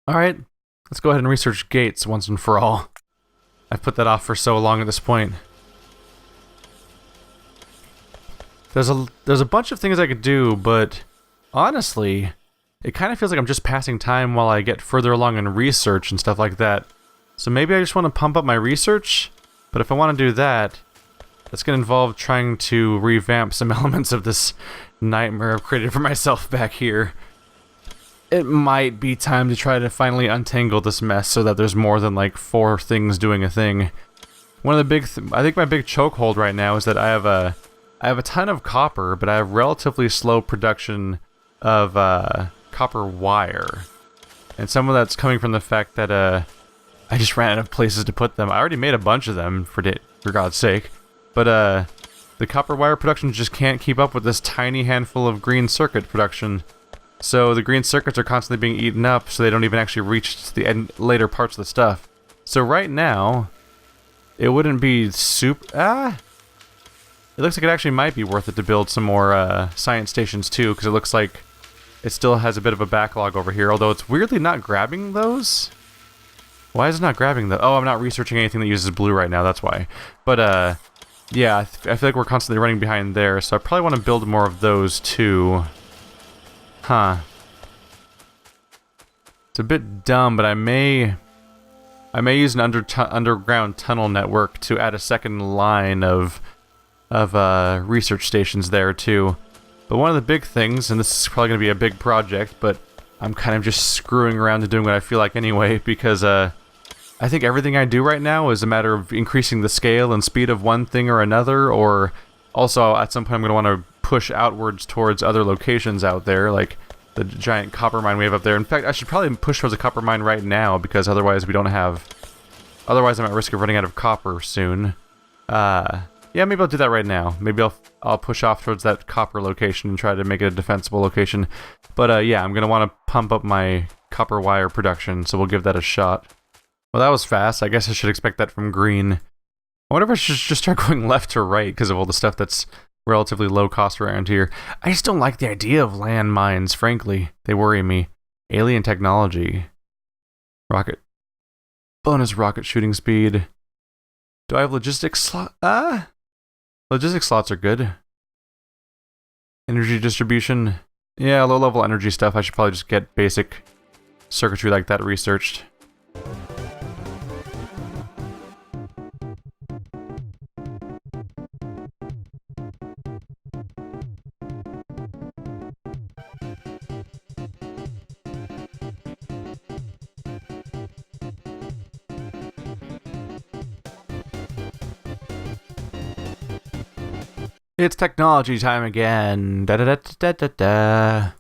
Alright, let's go ahead and research gates once and for all. I've put that off for so long at this point. There's a bunch of things I could do, but honestly, it kind of feels like I'm just passing time while I get further along in research and stuff like that. So maybe I just want to pump up my research, but if I want to do that, that's going to involve trying to revamp some elements of this nightmare I've created for myself back here. It might be time to try to finally untangle this mess so that there's more than like 4 things doing a thing. One of the big, I think my big chokehold right now is that I have a ton of copper, but I have relatively slow production of copper wire, and some of that's coming from the fact that I just ran out of places to put them. I already made a bunch of them for God's sake, but the copper wire production just can't keep up with this tiny handful of green circuit production. So the green circuits are constantly being eaten up, so they don't even actually reach the later parts of the stuff. So right now, it wouldn't be it looks like it actually might be worth it to build some more science stations too, because it looks like it still has a bit of a backlog over here, although it's weirdly not grabbing those. Why is it not grabbing the? Oh, I'm not researching anything that uses blue right now, that's why. But yeah, I feel like we're constantly running behind there, so I probably want to build more of those too. Huh. It's a bit dumb, but I may use an underground tunnel network to add a second line of research stations there too. But one of the big things, and this is probably going to be a big project, but I'm kind of just screwing around and doing what I feel like anyway, because I think everything I do right now is a matter of increasing the scale and speed of one thing or another, or also at some point I'm going to want to push outwards towards other locations out there, like the giant copper mine we have up there. In fact, I should probably push towards a copper mine right now, because otherwise we don't have... Otherwise I'm at risk of running out of copper soon. Yeah, maybe I'll do that right now. Maybe I'll push off towards that copper location and try to make it a defensible location. But yeah, I'm going to want to pump up my copper wire production, so we'll give that a shot. Well, that was fast. I guess I should expect that from green. I wonder if I should just start going left to right because of all the stuff that's relatively low cost around here. I just don't like the idea of land mines, frankly. They worry me. Alien technology. Rocket. Bonus rocket shooting speed. Do I have logistics slot? Logistic slots are good. Energy distribution. Yeah, low-level energy stuff. I should probably just get basic circuitry like that researched. It's technology time again. Da da da da da da.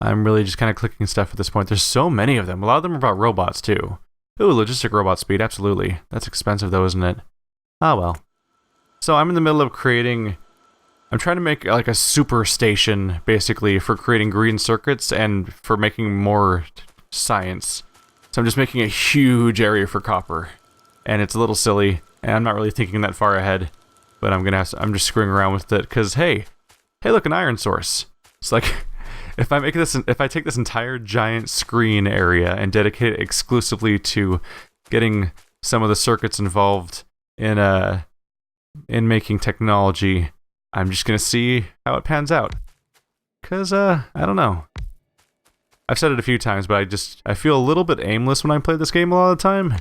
I'm really just kind of clicking stuff at this point. There's so many of them. A lot of them are about robots too. Ooh, logistic robot speed, absolutely. That's expensive though, isn't it? Ah well. So I'm in the middle of creating... I'm trying to make like a super station, basically, for creating green circuits and for making more science. So I'm just making a huge area for copper. And it's a little silly, and I'm not really thinking that far ahead. But I'm just screwing around with it, because hey, look, an iron source. It's like, if I take this entire giant screen area and dedicate it exclusively to getting some of the circuits involved in making technology, I'm just gonna see how it pans out. Cause I don't know. I've said it a few times, but I feel a little bit aimless when I play this game a lot of the time,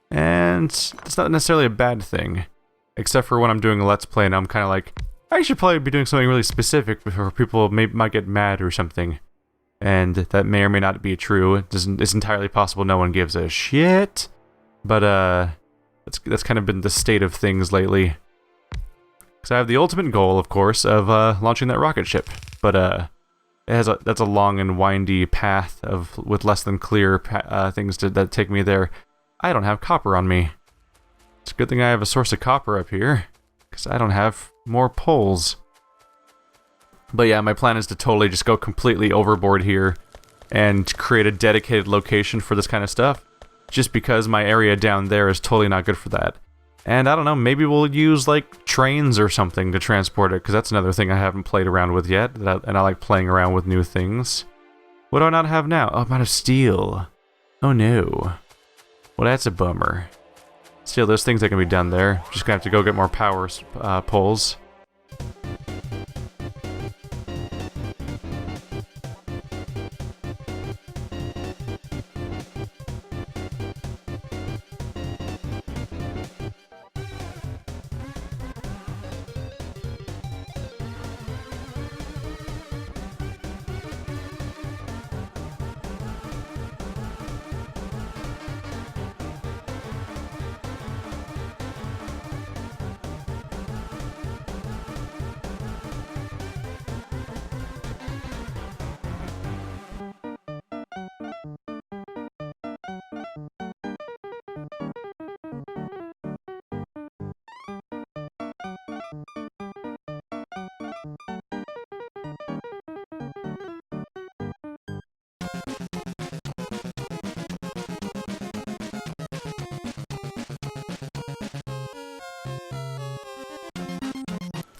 and it's not necessarily a bad thing. Except for when I'm doing a Let's Play and I'm kind of like, I should probably be doing something really specific before people might get mad or something. And that may or may not be true. It's entirely possible no one gives a shit. But that's kind of been the state of things lately. Because I have the ultimate goal, of course, of launching that rocket ship. But that's a long and windy path with less than clear things that take me there. I don't have copper on me. It's a good thing I have a source of copper up here, because I don't have more poles. But yeah, my plan is to totally just go completely overboard here and create a dedicated location for this kind of stuff, just because my area down there is totally not good for that. And I don't know, maybe we'll use like trains or something to transport it, because that's another thing I haven't played around with yet, and I like playing around with new things. What do I not have now? Oh, I'm out of steel. Oh no. Well, that's a bummer. Still, there's things that can be done there. Just gonna have to go get more power poles.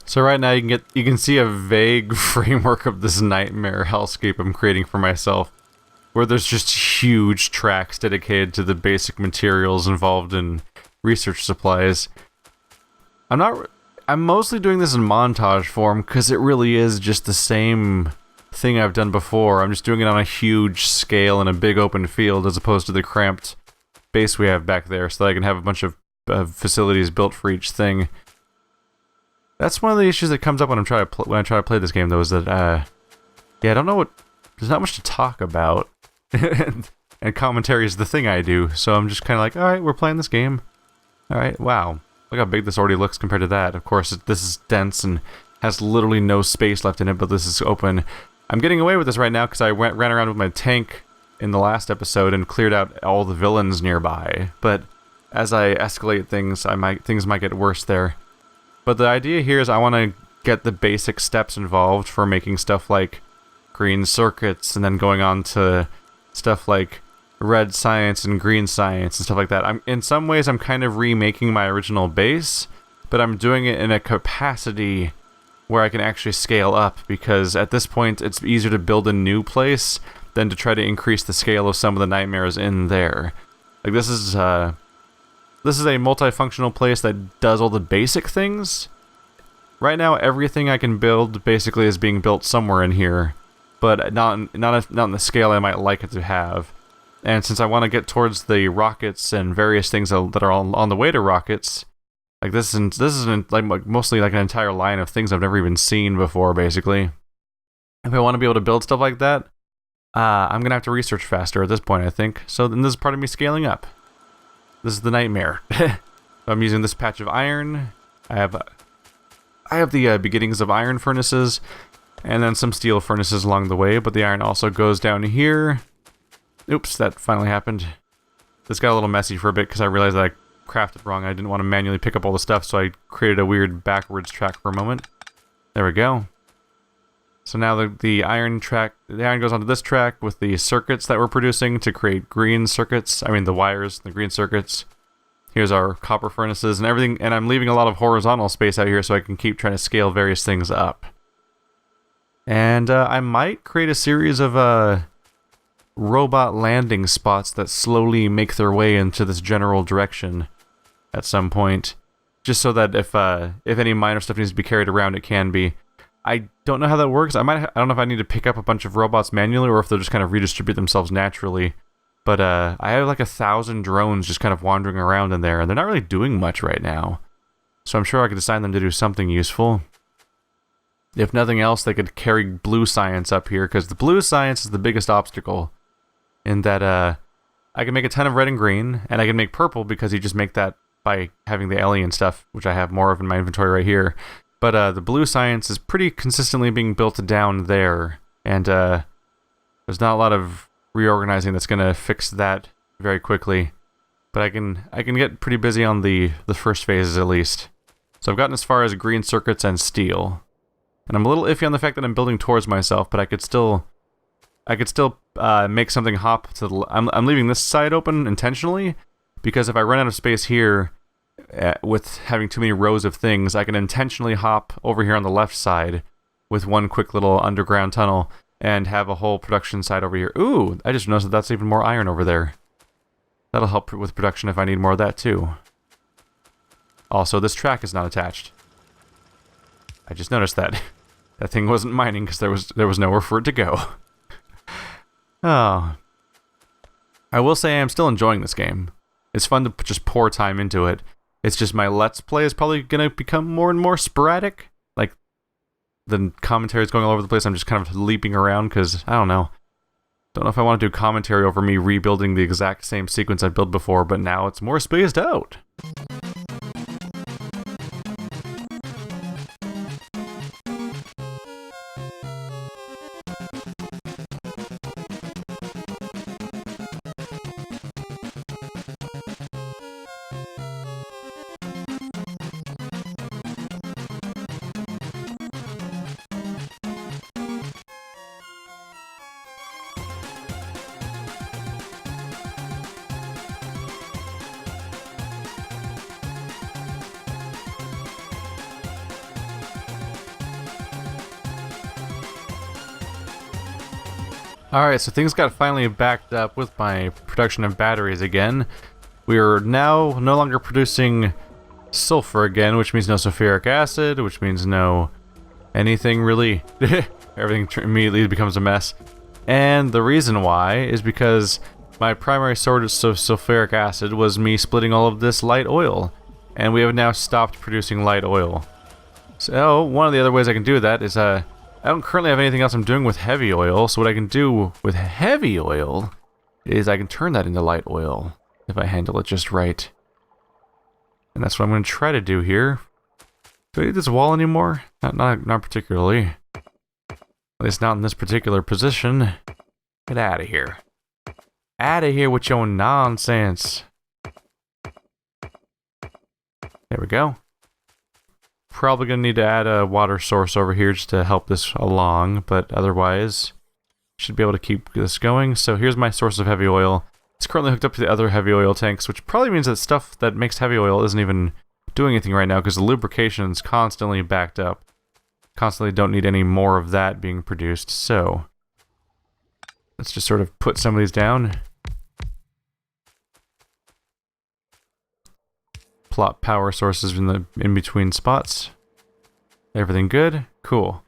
So right now you can see a vague framework of this nightmare hellscape I'm creating for myself, where there's just huge tracks dedicated to the basic materials involved in research supplies. I'm mostly doing this in montage form because it really is just the same thing I've done before. I'm just doing it on a huge scale in a big open field as opposed to the cramped base we have back there, so that I can have a bunch of facilities built for each thing. That's one of the issues that comes up when I try to play this game, though, is that yeah, I don't know there's not much to talk about, and commentary is the thing I do. So I'm just kind of like, all right, we're playing this game. All right, wow, look how big this already looks compared to that. Of course, this is dense and has literally no space left in it, but this is open. I'm getting away with this right now because I ran around with my tank in the last episode and cleared out all the villains nearby. But as I escalate things, things might get worse there. But the idea here is I want to get the basic steps involved for making stuff like green circuits, and then going on to stuff like red science and green science and stuff like that. In some ways, I'm kind of remaking my original base, but I'm doing it in a capacity where I can actually scale up, because at this point, it's easier to build a new place than to try to increase the scale of some of the nightmares in there. Like, this is a multifunctional place that does all the basic things. Right now, everything I can build basically is being built somewhere in here, but not in the scale I might like it to have. And since I want to get towards the rockets and various things that are on the way to rockets, like this isn't like mostly like an entire line of things I've never even seen before. Basically, if I want to be able to build stuff like that, I'm gonna have to research faster at this point, I think. So then this is part of me scaling up. This is the nightmare. I'm using this patch of iron. I have the beginnings of iron furnaces, and then some steel furnaces along the way, but the iron also goes down here. Oops, that finally happened. This got a little messy for a bit because I realized that I crafted wrong. I didn't want to manually pick up all the stuff, so I created a weird backwards track for a moment. There we go. So now the iron goes onto this track with the circuits that we're producing to create green circuits. I mean the wires, the green circuits. Here's our copper furnaces and everything, and I'm leaving a lot of horizontal space out here so I can keep trying to scale various things up. And I might create a series of robot landing spots that slowly make their way into this general direction at some point, just so that if any minor stuff needs to be carried around, it can be. I don't know how that works. I don't know if I need to pick up a bunch of robots manually or if they'll just kind of redistribute themselves naturally. But I have like 1,000 drones just kind of wandering around in there, and they're not really doing much right now. So I'm sure I could assign them to do something useful. If nothing else, they could carry blue science up here, because the blue science is the biggest obstacle. In that I can make a ton of red and green, and I can make purple because you just make that by having the alien stuff, which I have more of in my inventory right here. But the blue science is pretty consistently being built down there, and there's not a lot of reorganizing that's going to fix that very quickly. But I can get pretty busy on the first phases at least. So I've gotten as far as green circuits and steel, and I'm a little iffy on the fact that I'm building towards myself, but I could still make something hop to the. I'm leaving this side open intentionally, because if I run out of space here, with having too many rows of things, I can intentionally hop over here on the left side with one quick little underground tunnel and have a whole production side over here. Ooh, I just noticed that that's even more iron over there. That'll help with production if I need more of that too. Also, this track is not attached. I just noticed that. That thing wasn't mining because there was nowhere for it to go. Oh. I will say I'm still enjoying this game. It's fun to just pour time into it. It's just my Let's Play is probably going to become more and more sporadic. Like, the commentary is going all over the place. I'm just kind of leaping around because, I don't know. Don't know if I want to do commentary over me rebuilding the exact same sequence I built before, but now it's more spaced out. Alright, so things got finally backed up with my production of batteries again. We are now no longer producing sulfur again, which means no sulfuric acid, which means no anything really. Everything immediately becomes a mess. And the reason why is because my primary source of sulfuric acid was me splitting all of this light oil. And we have now stopped producing light oil. So, one of the other ways I can do that is, I don't currently have anything else I'm doing with heavy oil, so what I can do with heavy oil is I can turn that into light oil if I handle it just right. And that's what I'm going to try to do here. Do I need this wall anymore? Not particularly. At least not in this particular position. Get out of here. Out of here with your nonsense. There we go. Probably going to need to add a water source over here just to help this along, but otherwise should be able to keep this going. So here's my source of heavy oil. It's currently hooked up to the other heavy oil tanks, which probably means that stuff that makes heavy oil isn't even doing anything right now because the lubrication's constantly backed up. Constantly don't need any more of that being produced, so let's just sort of put some of these down. Plot power sources in the in-between spots. Everything good? Cool.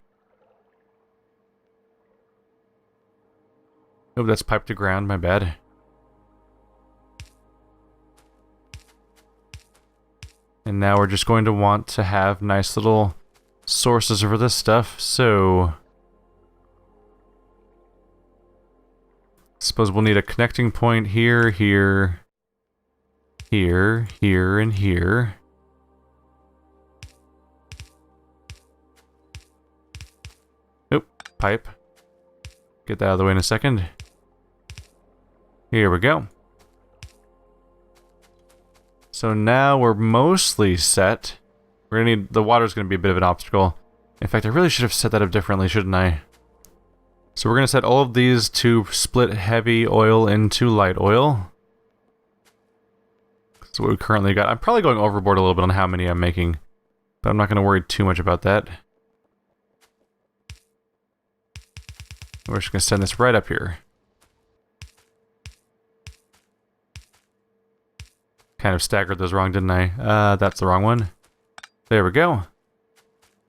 Oh, that's piped to ground, my bad. And now we're just going to want to have nice little sources for this stuff, so suppose we'll need a connecting point here, here, here, here, and here. Oop, pipe. Get that out of the way in a second. Here we go. So now we're mostly set. We're gonna need, the water's gonna be a bit of an obstacle. In fact, I really should have set that up differently, shouldn't I? So we're gonna set all of these to split heavy oil into light oil. That's what we currently got. I'm probably going overboard a little bit on how many I'm making, but I'm not gonna worry too much about that. We're just gonna send this right up here. Kind of staggered those wrong, didn't I? That's the wrong one. There we go.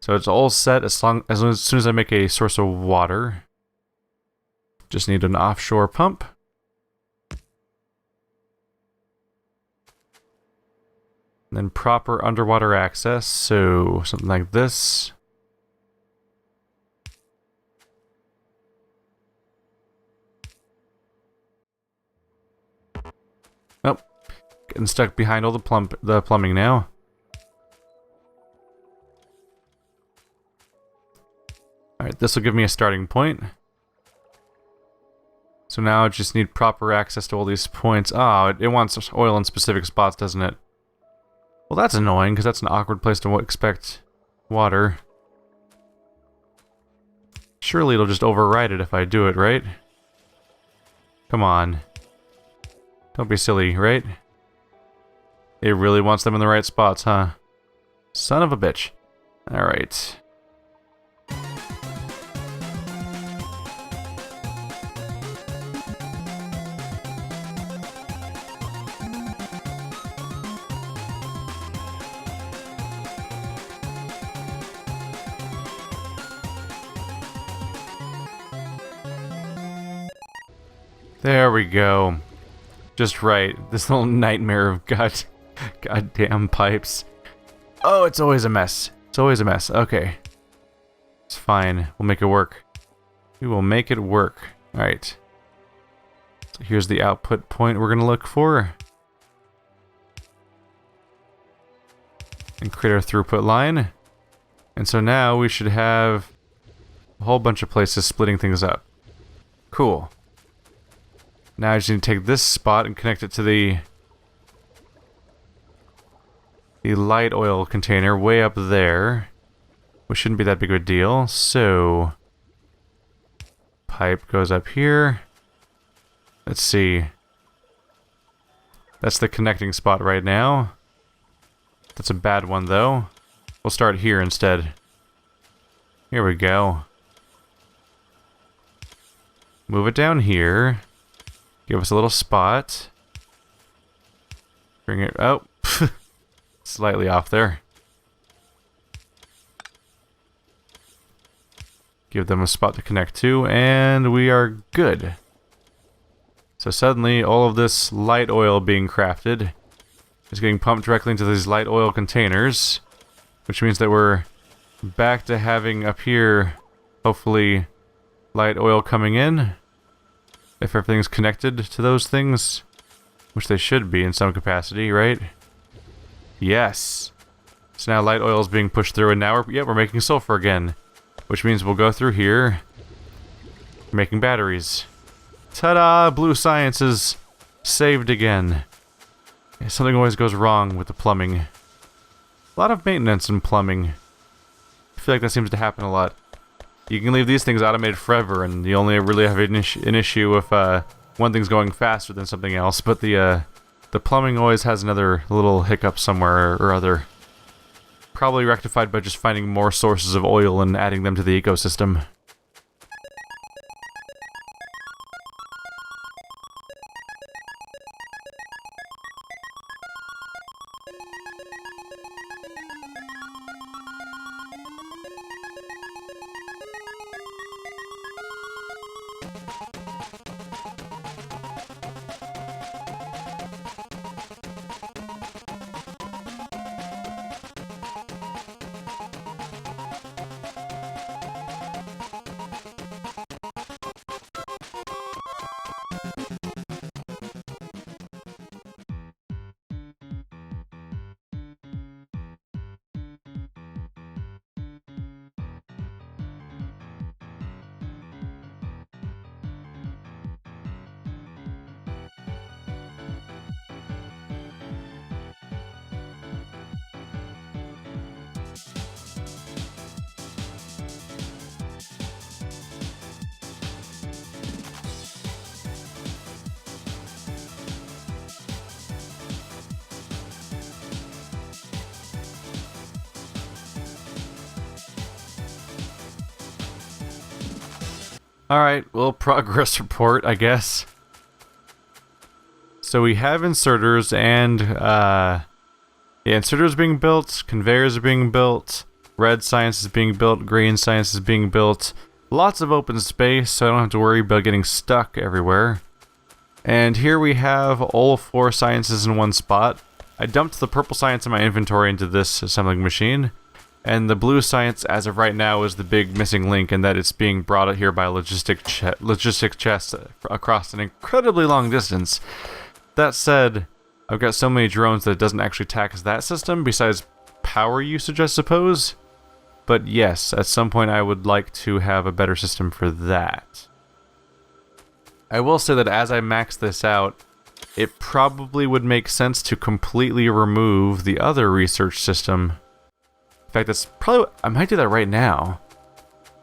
So it's all set as soon as I make a source of water. Just need an offshore pump. And then proper underwater access, so something like this. Nope. Getting stuck behind all the plumbing now. Alright, this will give me a starting point. So now I just need proper access to all these points. Oh, it wants oil in specific spots, doesn't it? Well, that's annoying, because that's an awkward place to expect water. Surely it'll just override it if I do it, right? Come on. Don't be silly, right? It really wants them in the right spots, huh? Son of a bitch. Alright. There we go. Just right. This little nightmare of goddamn pipes. Oh, it's always a mess. It's always a mess. Okay. It's fine. We'll make it work. We will make it work. Alright. So here's the output point we're going to look for. And create our throughput line. And so now we should have a whole bunch of places splitting things up. Cool. Now I just need to take this spot and connect it to the light oil container way up there. Which shouldn't be that big of a deal. So pipe goes up here. Let's see. That's the connecting spot right now. That's a bad one though. We'll start here instead. Here we go. Move it down here. Give us a little spot. Bring it... Oh! Slightly off there. Give them a spot to connect to, and we are good. So suddenly, all of this light oil being crafted is getting pumped directly into these light oil containers, which means that we're back to having up here, hopefully, light oil coming in. If everything's connected to those things, which they should be in some capacity, right? Yes. So now light oil is being pushed through, and now we're making sulfur again, which means we'll go through here, making batteries. Ta-da! Blue science is saved again. Something always goes wrong with the plumbing. A lot of maintenance in plumbing. I feel like that seems to happen a lot. You can leave these things automated forever, and you only really have an issue if one thing's going faster than something else. But the plumbing always has another little hiccup somewhere or other. Probably rectified by just finding more sources of oil and adding them to the ecosystem. Alright, well, progress report, I guess. So we have inserters and, inserters being built, conveyors are being built, red science is being built, green science is being built. Lots of open space, so I don't have to worry about getting stuck everywhere. And here we have all 4 sciences in one spot. I dumped the purple science in my inventory into this assembling machine. And the blue science, as of right now, is the big missing link in that it's being brought out here by a logistic chest across an incredibly long distance. That said, I've got so many drones that it doesn't actually tax that system, besides power usage, I suppose. But yes, at some point I would like to have a better system for that. I will say that as I max this out, it probably would make sense to completely remove the other research system. In fact, that's probably... I might do that right now.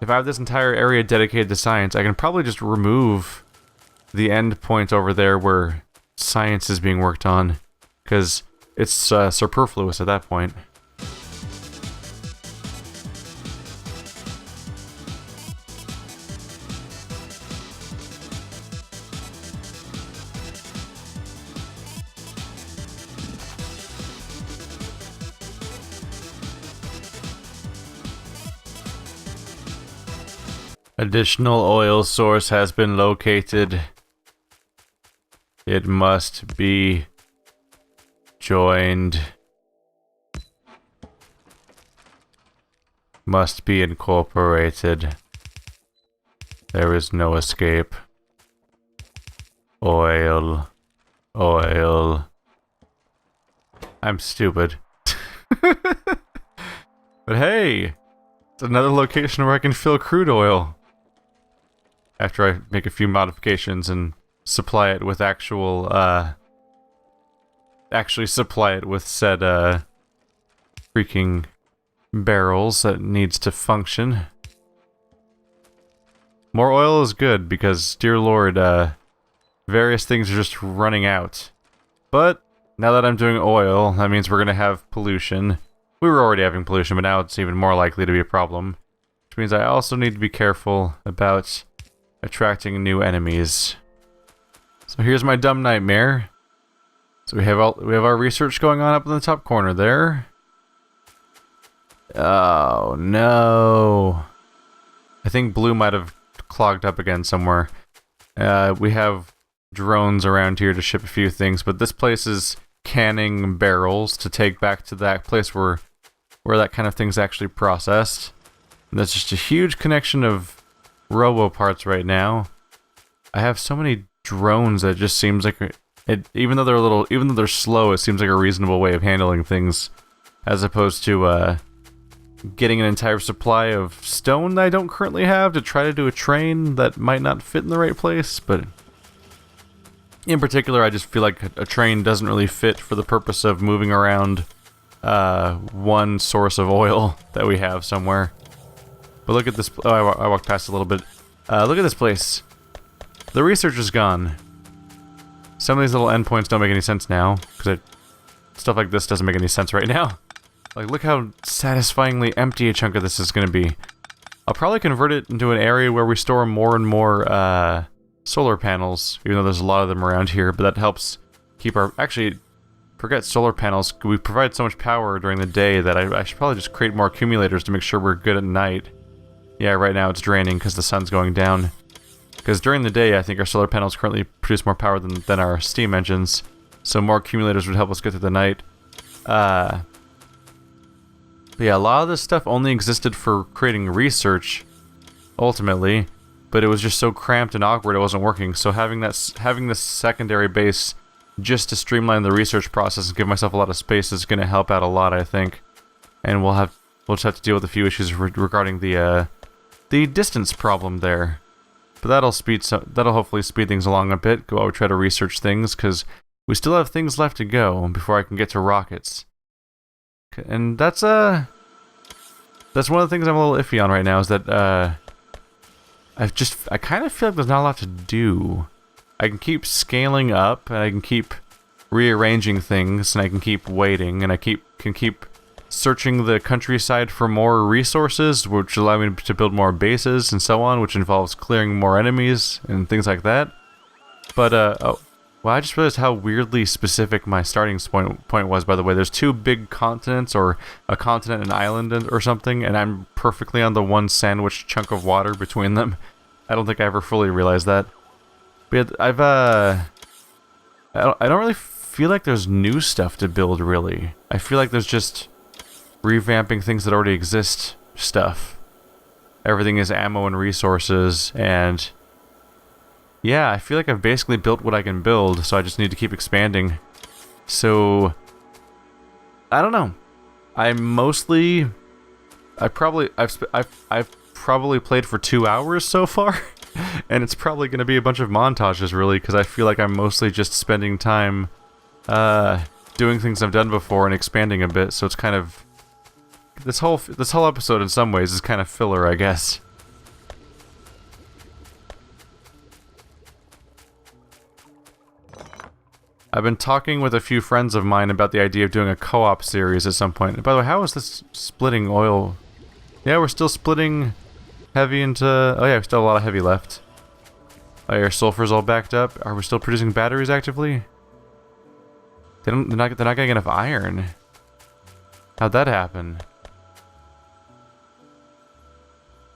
If I have this entire area dedicated to science, I can probably just remove the end point over there where science is being worked on, because it's superfluous at that point. Additional oil source has been located. It must be joined. Must be incorporated. There is no escape. Oil. Oil. I'm stupid. But hey! It's another location where I can fill crude oil. After I make a few modifications and supply it with actual, actually supply it with said, freaking barrels that needs to function. More oil is good because, dear lord, various things are just running out. But now that I'm doing oil, that means we're gonna have pollution. We were already having pollution, but now it's even more likely to be a problem. Which means I also need to be careful about attracting new enemies. So here's my dumb nightmare. So we have our research going on up in the top corner there. Oh no. I think blue might have clogged up again somewhere. We have drones around here to ship a few things, but this place is canning barrels to take back to that place where that kind of thing's actually processed. And that's just a huge connection of robo parts right now. I have so many drones that it just seems like even though they're slow, it seems like a reasonable way of handling things, as opposed to getting an entire supply of stone that I don't currently have to try to do a train that might not fit in the right place. But in particular, I just feel like a train doesn't really fit for the purpose of moving around one source of oil that we have somewhere. But look at this. Oh, I walked past a little bit. Look at this place. The research is gone. Some of these little endpoints don't make any sense now, because stuff like this doesn't make any sense right now. Like, look how satisfyingly empty a chunk of this is going to be. I'll probably convert it into an area where we store more and more solar panels, even though there's a lot of them around here, but that helps keep our... Actually, forget solar panels. We provide so much power during the day that I should probably just create more accumulators to make sure we're good at night. Yeah, right now it's draining because the sun's going down. Because during the day, I think our solar panels currently produce more power than our steam engines, so more accumulators would help us get through the night. But yeah, a lot of this stuff only existed for creating research, ultimately, but it was just so cramped and awkward it wasn't working. So having this secondary base just to streamline the research process and give myself a lot of space is going to help out a lot, I think. And we'll just have to deal with a few issues regarding the distance problem there. But that'll hopefully speed things along a bit while we try to research things, because we still have things left to go before I can get to rockets. And that's one of the things I'm a little iffy on right now, is that I kind of feel like there's not a lot to do. I can keep scaling up, and I can keep rearranging things, and I can keep waiting, and I can keep searching the countryside for more resources, which allow me to build more bases and so on, which involves clearing more enemies and things like that. But well, I just realized how weirdly specific my starting point was, by the way. There's two big continents, or a continent and an island or something, and I'm perfectly on the one sandwiched chunk of water between them. I don't think I ever fully realized that. But I don't really feel like there's new stuff to build, really. I feel like there's just revamping things that already exist stuff. Everything is ammo and resources, and yeah, I feel like I've basically built what I can build, so I just need to keep expanding. So I don't know. I've probably played for 2 hours so far, and it's probably going to be a bunch of montages, really, because I feel like I'm mostly just spending time doing things I've done before and expanding a bit. So it's kind of this whole episode in some ways is kind of filler, I guess. I've been talking with a few friends of mine about the idea of doing a co-op series at some point. By the way, how is this splitting oil? Yeah, we're still splitting heavy into... Oh yeah, we still have a lot of heavy left. Oh, your sulfur's all backed up. Are we still producing batteries actively? They're not getting enough iron. How'd that happen?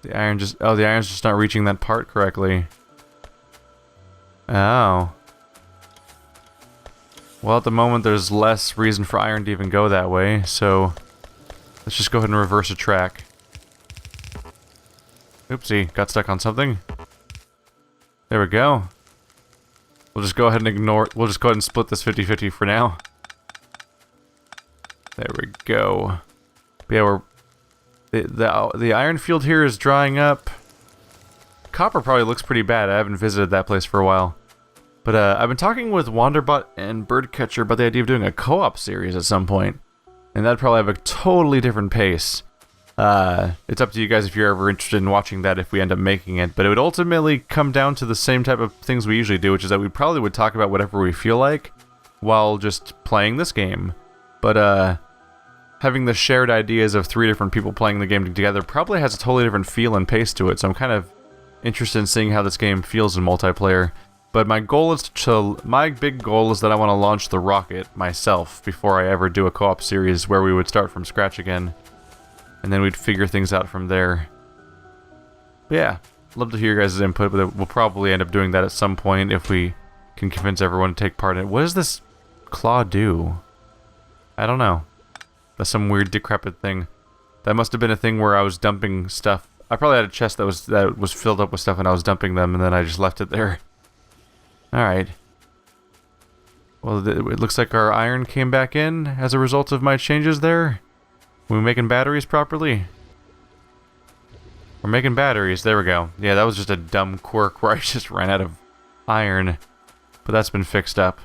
The iron's just not reaching that part correctly. Oh. Well, at the moment, there's less reason for iron to even go that way, so let's just go ahead and reverse a track. Oopsie, got stuck on something. There we go. We'll just go ahead and ignore... We'll just go ahead and split this 50-50 for now. There we go. But yeah, we're... The iron field here is drying up. Copper probably looks pretty bad. I haven't visited that place for a while. But I've been talking with Wanderbot and Birdcatcher about the idea of doing a co-op series at some point. And that'd probably have a totally different pace. It's up to you guys if you're ever interested in watching that if we end up making it. But it would ultimately come down to the same type of things we usually do, which is that we probably would talk about whatever we feel like while just playing this game. But having the shared ideas of 3 different people playing the game together probably has a totally different feel and pace to it. So I'm kind of interested in seeing how this game feels in multiplayer. But my goal is my big goal is that I want to launch the rocket myself before I ever do a co-op series where we would start from scratch again. And then we'd figure things out from there. But yeah, love to hear your guys' input, but we'll probably end up doing that at some point if we can convince everyone to take part in it. What does this claw do? I don't know. That's some weird decrepit thing. That must have been a thing where I was dumping stuff. I probably had a chest that was filled up with stuff and I was dumping them and then I just left it there. Alright. Well, it looks like our iron came back in as a result of my changes there. We're making batteries properly? We're making batteries. There we go. Yeah, that was just a dumb quirk where I just ran out of iron. But that's been fixed up.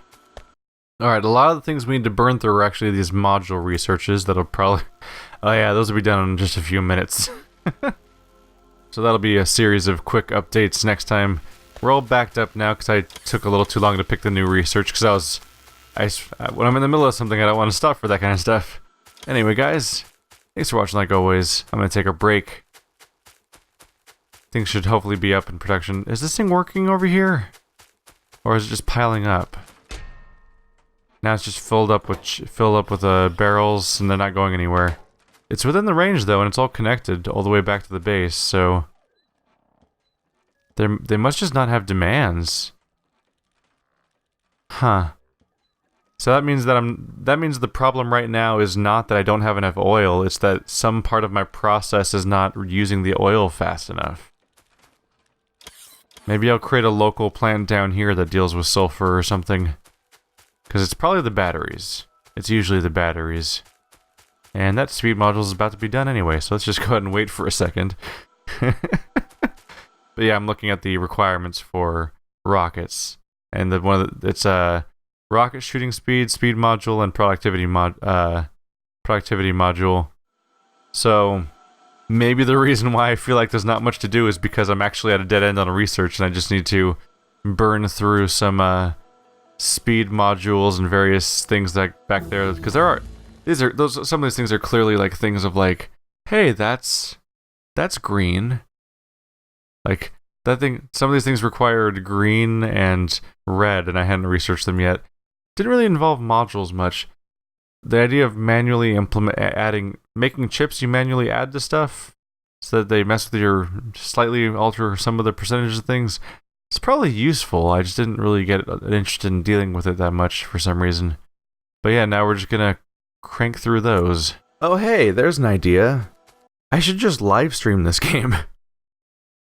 Alright, a lot of the things we need to burn through are actually these module researches that'll probably... Oh yeah, those will be done in just a few minutes. So that'll be a series of quick updates next time. We're all backed up now because I took a little too long to pick the new research because when I'm in the middle of something, I don't want to stop for that kind of stuff. Anyway, guys, thanks for watching like always. I'm going to take a break. Things should hopefully be up in production. Is this thing working over here? Or is it just piling up? Now it's just filled up with barrels and they're not going anywhere. It's within the range though, and it's all connected all the way back to the base, so... They must just not have demands. Huh. So that means the problem right now is not that I don't have enough oil, it's that some part of my process is not using the oil fast enough. Maybe I'll create a local plant down here that deals with sulfur or something. Because it's probably the batteries. It's usually the batteries. And that speed module is about to be done anyway, so let's just go ahead and wait for a second. But yeah, I'm looking at the requirements for rockets, and it's rocket shooting speed, speed module, and productivity module. So maybe the reason why I feel like there's not much to do is because I'm actually at a dead end on research, and I just need to burn through some speed modules and various things that back there, because some of these things are clearly like things of like, hey, that's green. Like, that thing, some of these things required green and red, and I hadn't researched them yet. Didn't really involve modules much. The idea of manually making chips you manually add to stuff, so that they mess with your, slightly alter some of the percentages of things, it's probably useful. I just didn't really get interested in dealing with it that much for some reason. But yeah, now we're just gonna crank through those. Oh hey, there's an idea. I should just live stream this game.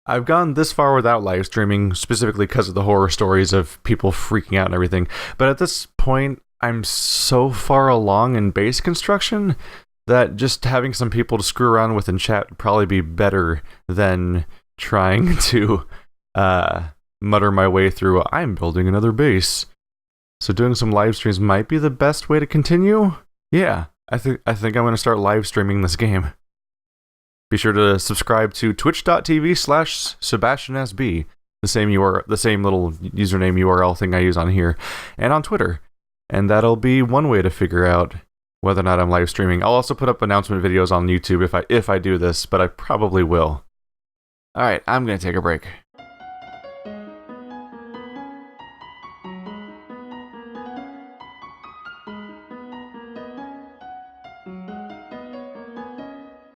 I've gone this far without live streaming, specifically because of the horror stories of people freaking out and everything. But at this point, I'm so far along in base construction that just having some people to screw around with in chat would probably be better than trying to mutter my way through, I'm building another base. So doing some live streams might be the best way to continue? Yeah, I think I'm going to start live streaming this game. Be sure to subscribe to twitch.tv/SebastianSB, the same little username URL thing I use on here, and on Twitter. And that'll be one way to figure out whether or not I'm live streaming. I'll also put up announcement videos on YouTube if I do this, but I probably will. Alright, I'm gonna take a break.